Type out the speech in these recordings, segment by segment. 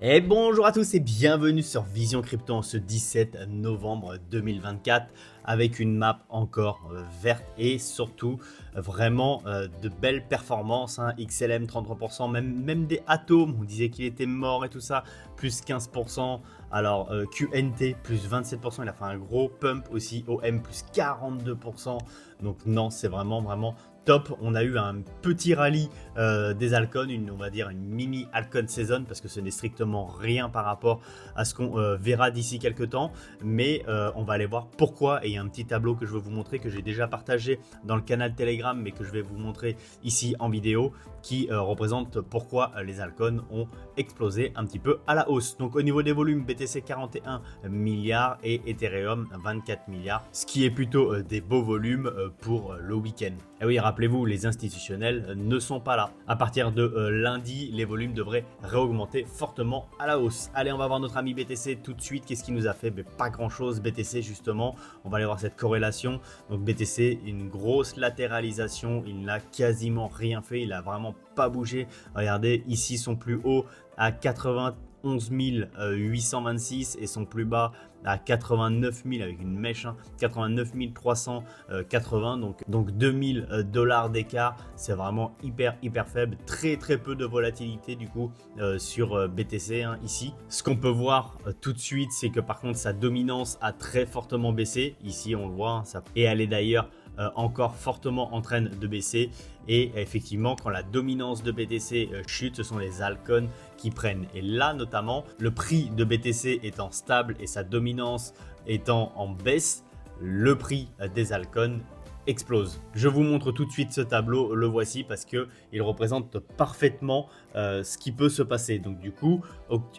Et bonjour à tous et bienvenue sur Vision Crypto en ce 17 novembre 2024 avec une map encore verte et surtout vraiment de belles performances, hein. XLM 33%, même des atomes, on disait qu'il était mort et tout ça, plus 15%. Alors QNT plus 27%, il a fait un gros pump aussi, OM plus 42%. Donc non, c'est vraiment top. On a eu un petit rallye des Alcon, on va dire une mini Alcon Season, parce que ce n'est strictement rien par rapport à ce qu'on verra d'ici quelques temps, mais on va aller voir pourquoi. Et il y a un petit tableau que je veux vous montrer, que j'ai déjà partagé dans le canal Telegram, mais que je vais vous montrer ici en vidéo, qui représente pourquoi les Alcon ont explosé un petit peu à la hausse. Donc au niveau des volumes, BTC 41 milliards et Ethereum 24 milliards, ce qui est plutôt des beaux volumes pour le week-end. Et oui, rappelez-vous, les institutionnels ne sont pas là. À partir de lundi, les volumes devraient réaugmenter fortement à la hausse. Allez, on va voir notre ami BTC tout de suite. Qu'est-ce qu'il nous a fait? Pas grand-chose. BTC, justement, on va aller voir cette corrélation. Donc BTC, une grosse latéralisation. Il n'a quasiment rien fait. Il a vraiment pas bougé. Regardez, ici, son plus haut à 91 826 et son plus bas à 89 000 avec une mèche, hein, 89 380, donc 2000 $ d'écart. C'est vraiment hyper faible, très peu de volatilité du coup sur BTC, hein, ici. Ce qu'on peut voir tout de suite, c'est que par contre sa dominance a très fortement baissé. Ici on le voit, hein, et elle est d'ailleurs encore fortement en train de baisser. Et effectivement, quand la dominance de BTC chute, ce sont les Alcon qui prennent. Et là, notamment, le prix de BTC étant stable et sa dominance étant en baisse, le prix des Alcon explose. Je vous montre tout de suite ce tableau, le voici, parce qu'il représente parfaitement ce qui peut se passer. Donc du coup,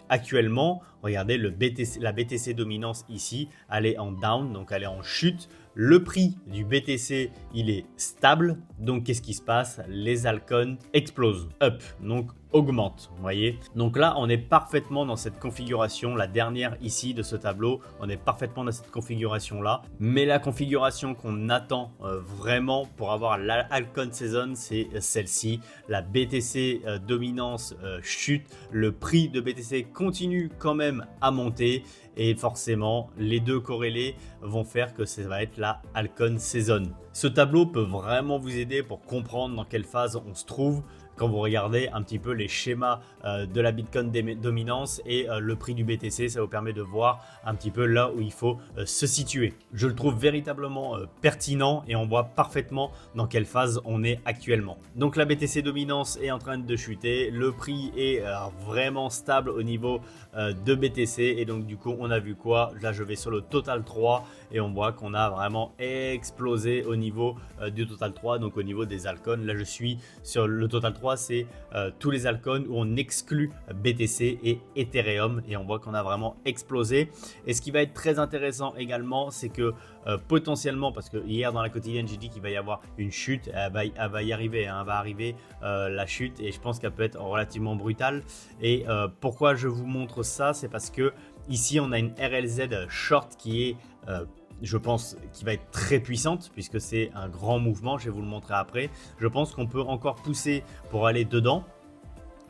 actuellement, regardez la BTC dominance ici, elle est en down, donc elle est en chute. Le prix du BTC, il est stable. Donc, qu'est-ce qui se passe? Les Alcon explosent, up, donc augmentent, vous voyez. Donc là, on est parfaitement dans cette configuration, la dernière ici de ce tableau. On est parfaitement dans cette configuration-là. Mais la configuration qu'on attend vraiment pour avoir la Alcon Season, c'est celle-ci. La BTC dominance chute. Le prix de BTC continue quand même à monter. Et forcément, les deux corrélés vont faire que ça va être la Alcon Season. Ce tableau peut vraiment vous aider pour comprendre dans quelle phase on se trouve quand vous regardez un petit peu les schémas de la Bitcoin dominance et le prix du BTC. Ça vous permet de voir un petit peu là où il faut se situer. Je le trouve véritablement pertinent et on voit parfaitement dans quelle phase on est actuellement. Donc la BTC dominance est en train de chuter, le prix est vraiment stable au niveau de BTC et donc du coup on a vu quoi? Là je vais sur le Total 3 et on voit qu'on a vraiment explosé au niveau du Total 3, donc au niveau des Alcon. Là je suis sur le Total 3, c'est tous les Alcon où on exclut BTC et Ethereum et on voit qu'on a vraiment explosé. Et ce qui va être très intéressant également, c'est que potentiellement, parce que hier dans la quotidienne j'ai dit qu'il va y avoir une chute, elle va y arriver, hein, va arriver la chute et je pense qu'elle peut être relativement brutale. Et pourquoi je vous montre ça, c'est parce que ici on a une RLZ short qui est je pense qu'il va être très puissante puisque c'est un grand mouvement, je vais vous le montrer après. Je pense qu'on peut encore pousser pour aller dedans.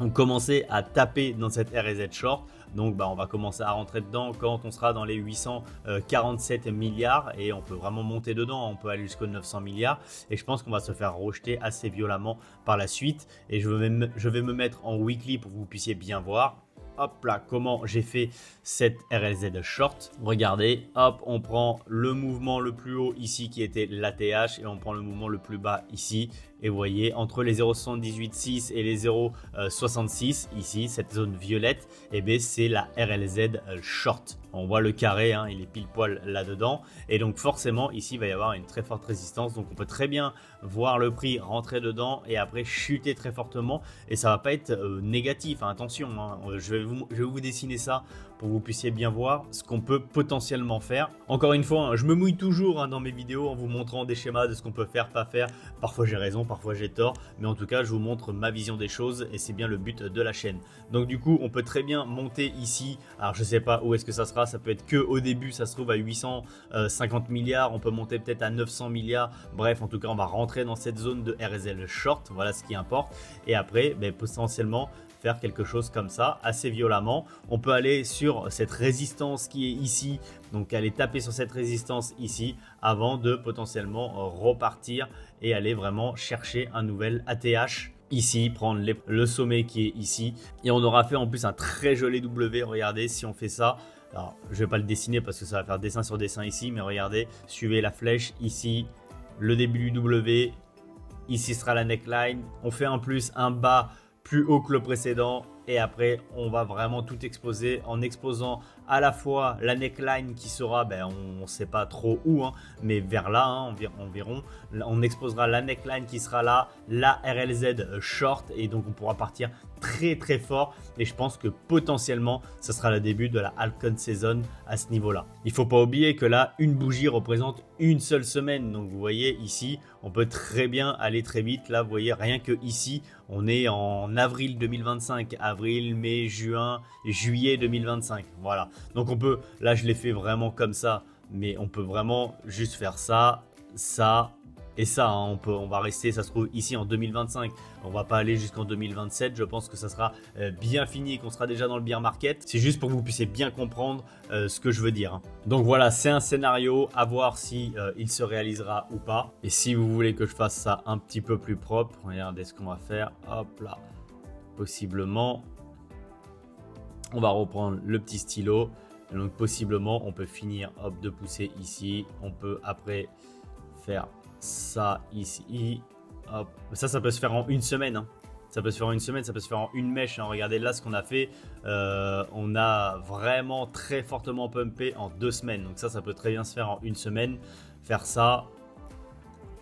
Donc commencer à taper dans cette RZ short. Donc on va commencer à rentrer dedans quand on sera dans les 847 milliards et on peut vraiment monter dedans, on peut aller jusqu'aux 900 milliards et je pense qu'on va se faire rejeter assez violemment par la suite. Et je vais me mettre en weekly pour que vous puissiez bien voir. Hop là, comment j'ai fait cette RLZ short. Regardez, hop, on prend le mouvement le plus haut ici qui était l'ATH et on prend le mouvement le plus bas ici. Et vous voyez, entre les 0,786 et les 0,66 ici, cette zone violette, eh bien, c'est la RLZ short. On voit le carré, hein, il est pile poil là-dedans. Et donc forcément, ici, il va y avoir une très forte résistance. Donc on peut très bien voir le prix rentrer dedans et après chuter très fortement. Et ça ne va pas être négatif, hein, attention, hein. Je vais vous dessiner ça pour que vous puissiez bien voir ce qu'on peut potentiellement faire. Encore une fois, hein, je me mouille toujours, hein, dans mes vidéos en vous montrant des schémas de ce qu'on peut faire, pas faire. Parfois j'ai raison, parfois j'ai tort, mais en tout cas je vous montre ma vision des choses et c'est bien le but de la chaîne. Donc du coup on peut très bien monter ici, alors je sais pas où est-ce que ça sera, ça peut être que au début ça se trouve à 850 milliards, on peut monter peut-être à 900 milliards, bref en tout cas on va rentrer dans cette zone de RSL short, voilà ce qui importe. Et après potentiellement faire quelque chose comme ça assez violemment. On peut aller sur cette résistance qui est ici, donc aller taper sur cette résistance ici avant de potentiellement repartir et aller vraiment chercher un nouvel ATH ici, prendre le sommet qui est ici, et on aura fait en plus un très joli W. Regardez, si on fait ça, alors je vais pas le dessiner parce que ça va faire dessin sur dessin ici, mais regardez, suivez la flèche ici, le début du W, ici sera la neckline, on fait en plus un bas plus haut que le précédent, et après on va vraiment tout exposer en exposant à la fois la neckline qui sera, on ne sait pas trop où, hein, mais vers là, hein, environ. On exposera la neckline qui sera là, la RLZ short, et donc on pourra partir très très fort, et je pense que potentiellement ça sera le début de la altcoin saison à ce niveau là. Il faut pas oublier que là une bougie représente une seule semaine, donc vous voyez ici on peut très bien aller très vite. Là vous voyez, rien que ici on est en avril 2025, avril, mai, juin, juillet 2025, voilà. Donc on peut, là je l'ai fait vraiment comme ça, mais on peut vraiment juste faire ça, ça et ça, hein. On va rester, ça se trouve, ici en 2025. On va pas aller jusqu'en 2027. Je pense que ça sera bien fini et qu'on sera déjà dans le bear market. C'est juste pour que vous puissiez bien comprendre ce que je veux dire, hein. Donc voilà, c'est un scénario, à voir si il se réalisera ou pas. Et si vous voulez que je fasse ça un petit peu plus propre, regardez ce qu'on va faire. Hop là, possiblement, on va reprendre le petit stylo. Et donc possiblement, on peut finir, hop, de pousser ici. On peut après faire ça ici, hop. Ça peut se faire en une semaine, hein. Ça peut se faire en une semaine, ça peut se faire en une mèche, hein. Regardez là ce qu'on a fait, on a vraiment très fortement pumpé en 2 semaines, donc ça peut très bien se faire en une semaine, faire ça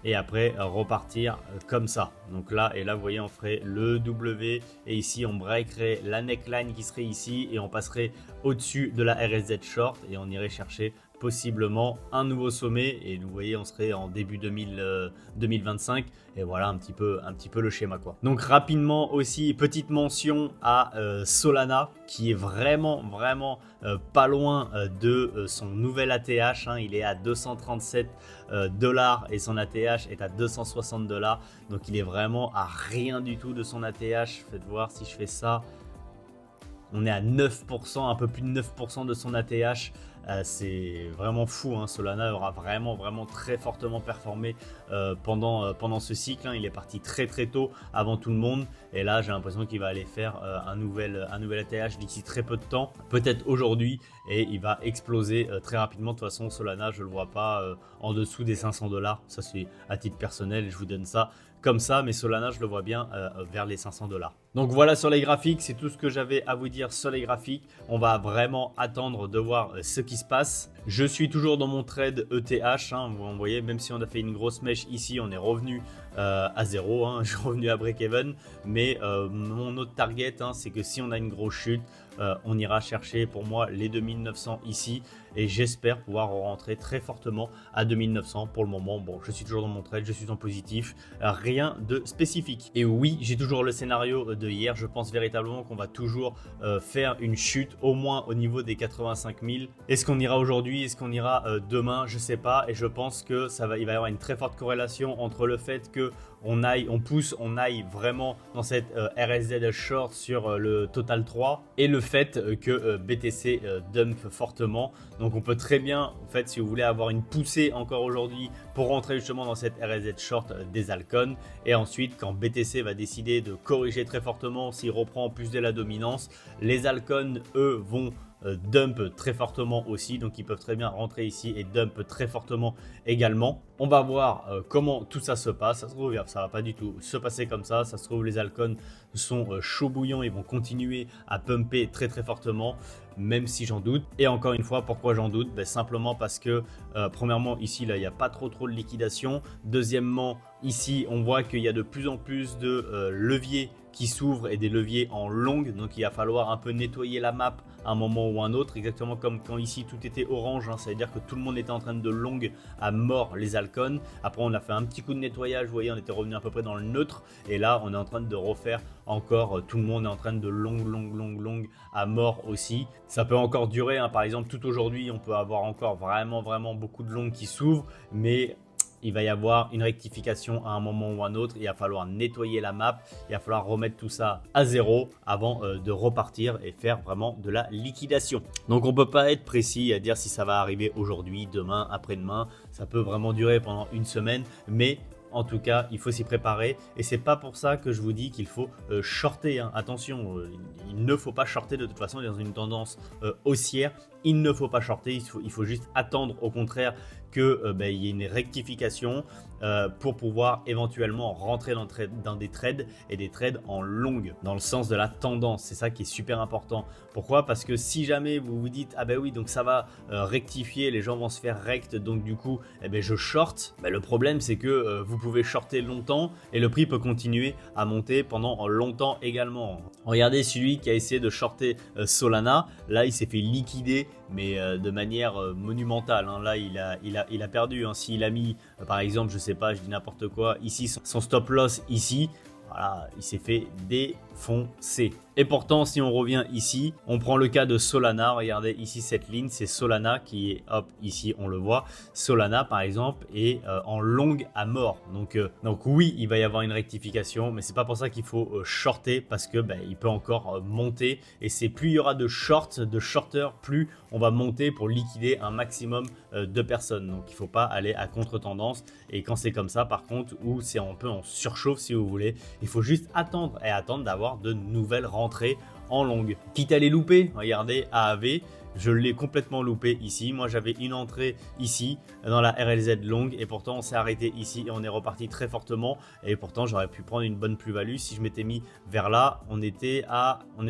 et après repartir comme ça. Donc là, et là vous voyez, on ferait le W, et ici on breakerait la neckline qui serait ici, et on passerait au-dessus de la RSZ short, et on irait chercher possiblement un nouveau sommet, et vous voyez on serait en début 2025, et voilà un petit peu le schéma, quoi. Donc rapidement aussi, petite mention à Solana, qui est vraiment pas loin de son nouvel ATH, hein. Il est à 237 dollars et son ATH est à 260 dollars, donc il est vraiment à rien du tout de son ATH. Faites voir si je fais ça, on est à 9%, un peu plus de 9% de son ATH. C'est vraiment fou, hein. Solana aura vraiment très fortement performé pendant ce cycle, hein. Il est parti très tôt avant tout le monde, et là j'ai l'impression qu'il va aller faire un nouvel ATH d'ici très peu de temps, peut-être aujourd'hui, et il va exploser très rapidement. De toute façon, Solana, je le vois pas en dessous des 500 dollars. Ça, c'est à titre personnel et je vous donne ça comme ça, mais Solana, je le vois bien vers les 500 dollars. Donc voilà, sur les graphiques, c'est tout ce que j'avais à vous dire sur les graphiques. On va vraiment attendre de voir ce qui se passe. Je suis toujours dans mon trade ETH, hein. Vous voyez, même si on a fait une grosse mèche ici, on est revenu à zéro, hein. Je suis revenu à break-even, mais mon autre target, hein, c'est que si on a une grosse chute, on ira chercher pour moi les 2900 ici, et j'espère pouvoir rentrer très fortement à 2900. Pour le moment, bon, je suis toujours dans mon trade, je suis en positif, rien de spécifique. Et oui, j'ai toujours le scénario de hier. Je pense véritablement qu'on va toujours faire une chute au moins au niveau des 85 000. Est-ce qu'on ira aujourd'hui, est-ce qu'on ira demain, je sais pas, et je pense que il va y avoir une très forte corrélation entre le fait que on aille vraiment dans cette RSZ short sur le total 3 et le fait que BTC dump fortement. Donc on peut très bien, en fait, si vous voulez avoir une poussée encore aujourd'hui pour rentrer justement dans cette RSZ short des altcoins, et ensuite quand BTC va décider de corriger très fortement, s'il reprend en plus de la dominance, les altcoins eux vont dump très fortement aussi, donc ils peuvent très bien rentrer ici et dump très fortement également. On va voir comment tout ça se passe. Ça se trouve, ça va pas du tout se passer comme ça. Ça se trouve, les altcoins sont chauds bouillants, ils vont continuer à pumper très fortement, même si j'en doute. Et encore une fois, pourquoi j'en doute? Simplement parce que premièrement, ici là, il n'y a pas trop de liquidation. Deuxièmement, ici on voit qu'il y a de plus en plus de leviers qui s'ouvrent, et des leviers en longue, donc il va falloir un peu nettoyer la map à un moment ou un autre, exactement comme quand ici tout était orange, hein. Ça veut dire que tout le monde était en train de long à mort les altcoins. Après on a fait un petit coup de nettoyage, vous voyez, on était revenu à peu près dans le neutre, et là on est en train de refaire encore, tout le monde est en train de long à mort aussi. Ça peut encore durer, hein. Par exemple tout aujourd'hui on peut avoir encore vraiment beaucoup de longs qui s'ouvrent, mais il va y avoir une rectification à un moment ou un autre, il va falloir nettoyer la map, il va falloir remettre tout ça à zéro avant de repartir et faire vraiment de la liquidation. Donc on peut pas être précis à dire si ça va arriver aujourd'hui, demain, après-demain, ça peut vraiment durer pendant une semaine, mais en tout cas, il faut s'y préparer et c'est pas pour ça que je vous dis qu'il faut shorter, hein. Attention, il ne faut pas shorter de toute façon dans une tendance haussière. Il ne faut pas shorter, il faut juste attendre au contraire qu'il y ait une rectification pour pouvoir éventuellement rentrer dans des trades et des trades en longue, dans le sens de la tendance. C'est ça qui est super important. Pourquoi? Parce que si jamais vous vous dites, ah ben oui, donc ça va rectifier, les gens vont se faire rect, donc du coup, je short. Le problème, c'est que vous pouvez shorter longtemps et le prix peut continuer à monter pendant longtemps également. Regardez celui qui a essayé de shorter Solana. Là, il s'est fait liquider, mais de manière monumentale, hein. Là, il a perdu, hein. S'il a mis, par exemple, je sais pas, je dis n'importe quoi, ici, son stop loss ici, voilà, il s'est fait défoncer. Et pourtant, si on revient ici, on prend le cas de Solana. Regardez ici cette ligne, c'est Solana qui est, hop, ici on le voit. Solana par exemple est en longue à mort. Donc oui, il va y avoir une rectification, mais c'est pas pour ça qu'il faut shorter parce que il peut encore monter. Et c'est plus il y aura de short, de shorters, plus on va monter pour liquider un maximum de personnes. Donc il faut pas aller à contre-tendance. Et quand c'est comme ça, par contre, où c'est un peu en surchauffe si vous voulez, il faut juste attendre d'avoir de nouvelles rentrées en longue. Quitte à les louper, regardez AAV, je l'ai complètement loupé ici. Moi j'avais une entrée ici dans la RLZ longue et pourtant on s'est arrêté ici et on est reparti très fortement et pourtant j'aurais pu prendre une bonne plus-value. Si je m'étais mis vers là, on est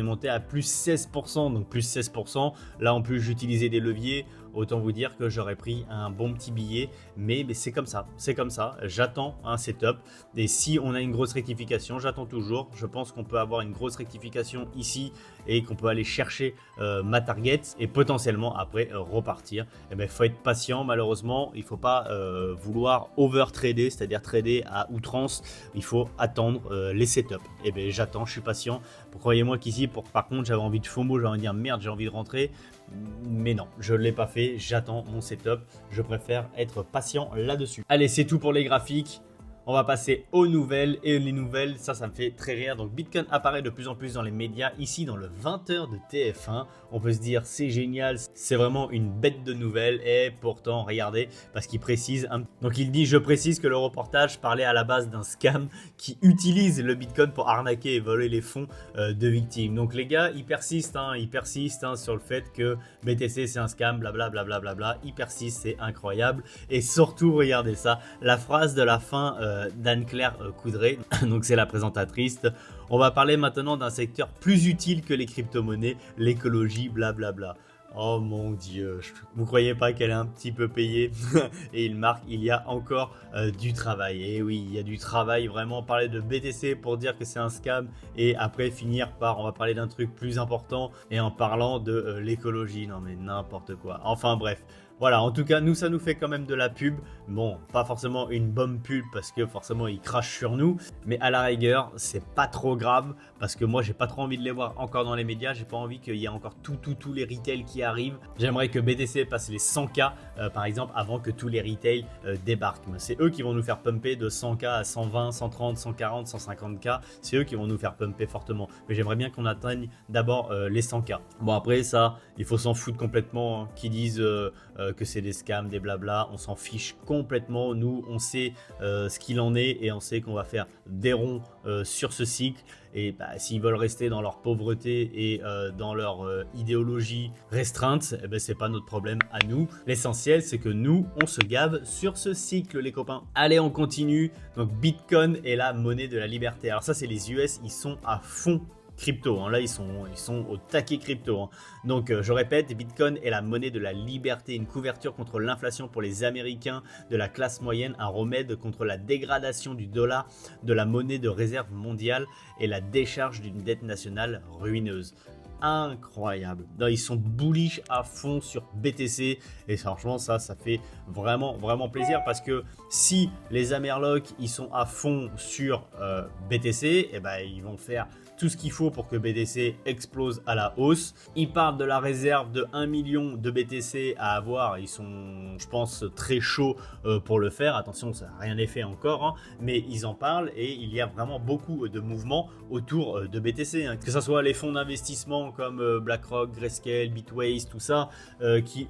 monté à plus 16%, donc plus 16%. Là en plus j'utilisais des leviers. Autant vous dire que j'aurais pris un bon petit billet, mais c'est comme ça, j'attends un setup et si on a une grosse rectification, j'attends toujours, je pense qu'on peut avoir une grosse rectification ici et qu'on peut aller chercher ma target et potentiellement après repartir. Il faut être patient malheureusement, il ne faut pas vouloir over trader, c'est-à-dire trader à outrance, il faut attendre les setups. J'attends, je suis patient. Croyez-moi qu'ici, par contre, j'avais envie de FOMO, j'ai envie de dire merde, j'ai envie de rentrer. Mais non, je ne l'ai pas fait, j'attends mon setup, je préfère être patient là-dessus. Allez, c'est tout pour les graphiques. On va passer aux nouvelles et les nouvelles, ça me fait très rire. Donc Bitcoin apparaît de plus en plus dans les médias, ici dans le 20h de TF1. On peut se dire c'est génial, c'est vraiment une bête de nouvelles et pourtant regardez parce qu'il précise. Donc il dit je précise que le reportage parlait à la base d'un scam qui utilise le Bitcoin pour arnaquer et voler les fonds de victimes. Donc les gars ils persistent sur le fait que BTC c'est un scam, blablabla, ils persistent, c'est incroyable. Et surtout regardez ça, la phrase de la fin d'Anne-Claire Coudray, donc c'est la présentatrice. On va parler maintenant d'un secteur plus utile que les crypto-monnaies, l'écologie, blablabla. Oh mon dieu, vous croyez pas qu'elle est un petit peu payée? Et il marque, il y a encore du travail. Et oui, il y a du travail, vraiment parler de BTC pour dire que c'est un scam et après finir par, on va parler d'un truc plus important et en parlant de l'écologie. Non mais n'importe quoi. Enfin bref. Voilà, en tout cas, nous, ça nous fait quand même de la pub. Bon, pas forcément une bonne pub parce que forcément, ils crachent sur nous. Mais à la rigueur, c'est pas trop grave parce que moi, j'ai pas trop envie de les voir encore dans les médias. J'ai pas envie qu'il y ait encore tous les retails qui arrivent. J'aimerais que BTC passe les 100K, par exemple, avant que tous les retails débarquent. C'est eux qui vont nous faire pumper de 100K à 120, 130, 140, 150K. C'est eux qui vont nous faire pumper fortement. Mais j'aimerais bien qu'on atteigne d'abord les 100K. Bon, après, ça, il faut s'en foutre complètement. Hein, qui disent que c'est des scams, des blabla, on s'en fiche complètement. Nous, on sait ce qu'il en est et on sait qu'on va faire des ronds sur ce cycle. Et s'ils veulent rester dans leur pauvreté et dans leur idéologie restreinte, c'est pas notre problème à nous. L'essentiel, c'est que nous, on se gave sur ce cycle, les copains. Allez, on continue. Donc, Bitcoin est la monnaie de la liberté. Alors ça, c'est les US, ils sont à fond crypto, hein. Là ils sont au taquet crypto, hein. Donc je répète, Bitcoin est la monnaie de la liberté, une couverture contre l'inflation pour les Américains de la classe moyenne, un remède contre la dégradation du dollar, de la monnaie de réserve mondiale et la décharge d'une dette nationale ruineuse. incroyable. Non, ils sont bullish à fond sur BTC et franchement ça fait vraiment plaisir parce que si les Amerlocs ils sont à fond sur BTC, et ben ils vont faire tout ce qu'il faut pour que BTC explose à la hausse. Ils parlent de la réserve de 1 million de BTC à avoir. Ils sont, je pense, très chauds pour le faire. Attention, ça n'a rien été fait encore, hein, mais ils en parlent et il y a vraiment beaucoup de mouvements autour de BTC. Hein. Que ce soit les fonds d'investissement comme BlackRock, Grayscale, Bitwise, tout ça, qui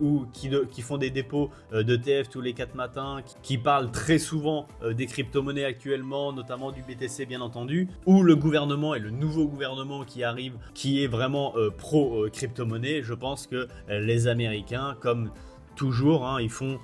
font des dépôts d'ETF tous les 4 matins, qui parlent très souvent des crypto-monnaies actuellement, notamment du BTC bien entendu, ou le gouvernement et le nouveau gouvernement qui arrive, qui est vraiment pro crypto-monnaie. Je pense que les Américains, comme toujours, hein, ils font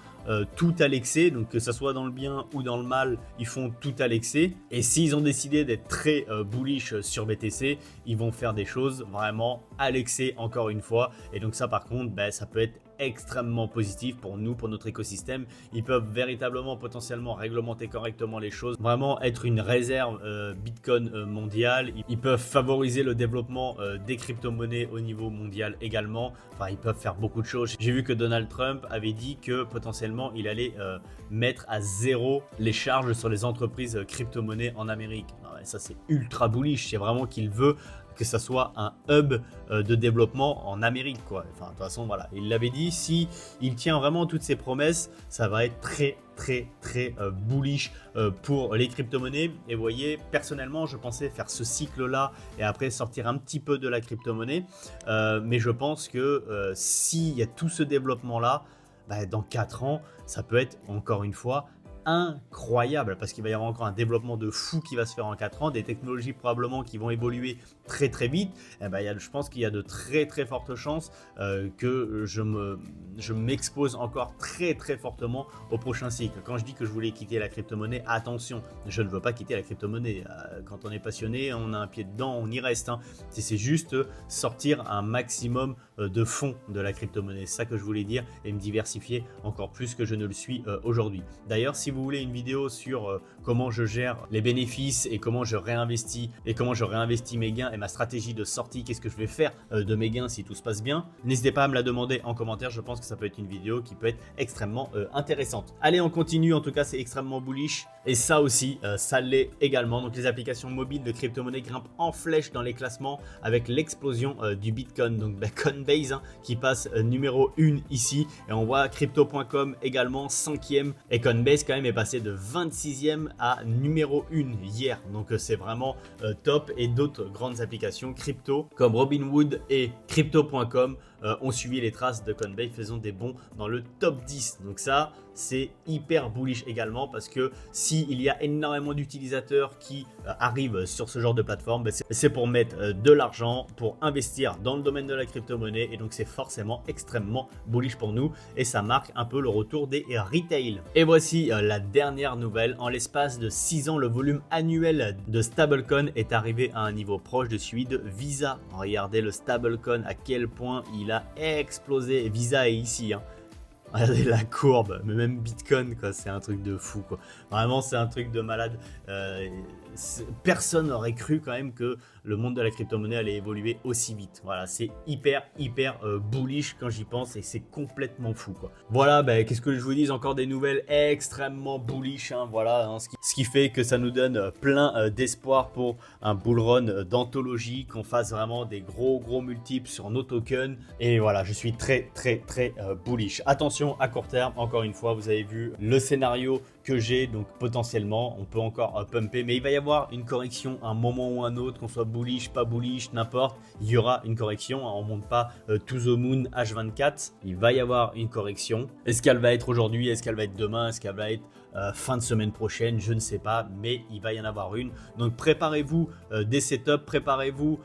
tout à l'excès, donc que ça soit dans le bien ou dans le mal, ils font tout à l'excès. Et s'ils ont décidé d'être très bullish sur BTC, ils vont faire des choses vraiment à l'excès encore une fois. Et donc ça par contre, ben, ça peut être extrêmement positif pour nous, pour notre écosystème. Ils peuvent véritablement potentiellement réglementer correctement les choses, vraiment être une réserve Bitcoin mondiale. Ils peuvent favoriser le développement des crypto-monnaies au niveau mondial également. Enfin, ils peuvent faire beaucoup de choses. J'ai vu que Donald Trump avait dit que potentiellement il allait mettre à zéro les charges sur les entreprises crypto-monnaies en Amérique. Non, ça c'est ultra bullish, c'est vraiment qu'il veut que ça soit un hub de développement en Amérique, quoi. Enfin, de toute façon, voilà, il l'avait dit, si il tient vraiment toutes ses promesses, ça va être très bullish pour les crypto-monnaies. Et vous voyez, personnellement, je pensais faire ce cycle-là et après sortir un petit peu de la crypto-monnaie. Mais je pense que s'il y a tout ce développement-là, bah, dans 4 ans, ça peut être encore une fois incroyable parce qu'il va y avoir encore un développement de fou qui va se faire en 4 ans, des technologies probablement qui vont évoluer très vite. Et ben, je pense qu'il y a de très fortes chances que je m'expose encore très fortement au prochain cycle. Quand je dis que je voulais quitter la crypto-monnaie, attention, je ne veux pas quitter la crypto-monnaie. Quand on est passionné, on a un pied dedans, on y reste. Hein. C'est juste sortir un maximum de fonds de la crypto-monnaie. C'est ça que je voulais dire et me diversifier encore plus que je ne le suis aujourd'hui. D'ailleurs, si vous voulez une vidéo sur comment je gère les bénéfices et comment je réinvestis mes gains et ma stratégie de sortie, qu'est-ce que je vais faire de mes gains si tout se passe bien, n'hésitez pas à me la demander en commentaire. Je pense que ça peut être une vidéo qui peut être extrêmement intéressante. Allez, on continue. En tout cas, c'est extrêmement bullish et ça aussi, ça l'est également. Donc les applications mobiles de crypto-monnaie grimpent en flèche dans les classements avec l'explosion du Bitcoin. Donc Coinbase hein, qui passe numéro 1 ici et on voit crypto.com également 5e et Coinbase quand même est passé de 26e à numéro 1 hier. Donc c'est vraiment top. Et d'autres grandes applications crypto comme Robinhood et crypto.com ont suivi les traces de Coinbase, faisant des bons dans le top 10. Donc ça, c'est hyper bullish également parce que s'il y a énormément d'utilisateurs qui arrivent sur ce genre de plateforme, ben c'est pour mettre de l'argent, pour investir dans le domaine de la crypto-monnaie et donc c'est forcément extrêmement bullish pour nous et ça marque un peu le retour des retail. Et voici la dernière nouvelle. En l'espace de 6 ans, le volume annuel de stablecoin est arrivé à un niveau proche de celui de Visa. Regardez le stablecoin à quel point il a explosé. Visa est ici, hein. Regardez la courbe, mais même Bitcoin, quoi, c'est un truc de fou, quoi. Vraiment, c'est un truc de malade. Personne n'aurait cru quand même que le monde de la crypto-monnaie allait évoluer aussi vite. Voilà, c'est hyper bullish quand j'y pense et c'est complètement fou, quoi. Voilà, ben, qu'est-ce que je vous dis, encore des nouvelles extrêmement bullish, hein, voilà, hein, ce qui fait que ça nous donne plein d'espoir pour un bull run d'anthologie, qu'on fasse vraiment des gros multiples sur nos tokens. Et voilà, je suis très bullish. Attention à court terme, encore une fois, vous avez vu le scénario que j'ai, donc potentiellement on peut encore pumper, mais il va y avoir une correction à un moment ou un autre, qu'on soit bullish, pas bullish, n'importe, il y aura une correction, on monte pas to the moon H24, il va y avoir une correction. Est-ce qu'elle va être aujourd'hui, est-ce qu'elle va être demain, est-ce qu'elle va être fin de semaine prochaine, je ne sais pas, mais il va y en avoir une. Donc préparez-vous des setups, préparez-vous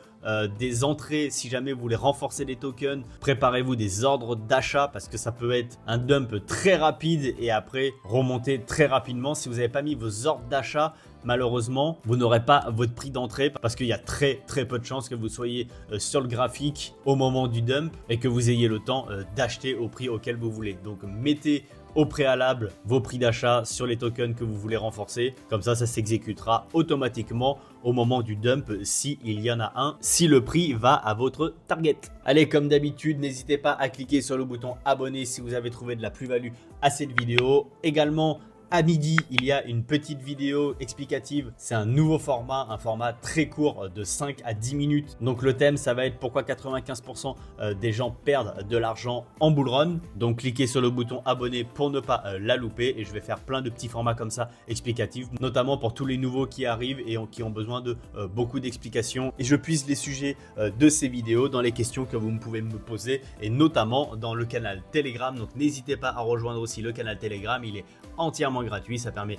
des entrées si jamais vous voulez renforcer les tokens, préparez-vous des ordres d'achat parce que ça peut être un dump très rapide et après remonter très rapidement. Si vous n'avez pas mis vos ordres d'achat, malheureusement vous n'aurez pas votre prix d'entrée parce qu'il y a très peu de chances que vous soyez sur le graphique au moment du dump et que vous ayez le temps d'acheter au prix auquel vous voulez. Donc mettez au préalable vos prix d'achat sur les tokens que vous voulez renforcer. Comme ça s'exécutera automatiquement au moment du dump s'il y en a un, si le prix va à votre target. Allez, comme d'habitude, n'hésitez pas à cliquer sur le bouton abonner si vous avez trouvé de la plus-value à cette vidéo. Également, à midi, il y a une petite vidéo explicative. C'est un nouveau format, un format très court de 5 à 10 minutes. Donc le thème, ça va être pourquoi 95% des gens perdent de l'argent en bull run. Donc cliquez sur le bouton abonner pour ne pas la louper. Et je vais faire plein de petits formats comme ça explicatifs, notamment pour tous les nouveaux qui arrivent et qui ont besoin de beaucoup d'explications. Et je puise les sujets de ces vidéos dans les questions que vous pouvez me poser et notamment dans le canal Telegram. Donc n'hésitez pas à rejoindre aussi le canal Telegram. Il est entièrement gratuit, ça permet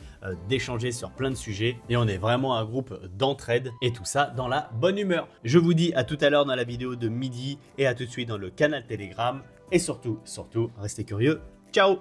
d'échanger sur plein de sujets et on est vraiment un groupe d'entraide et tout ça dans la bonne humeur. Je vous dis à tout à l'heure dans la vidéo de midi et à tout de suite dans le canal Telegram et surtout, restez curieux. Ciao!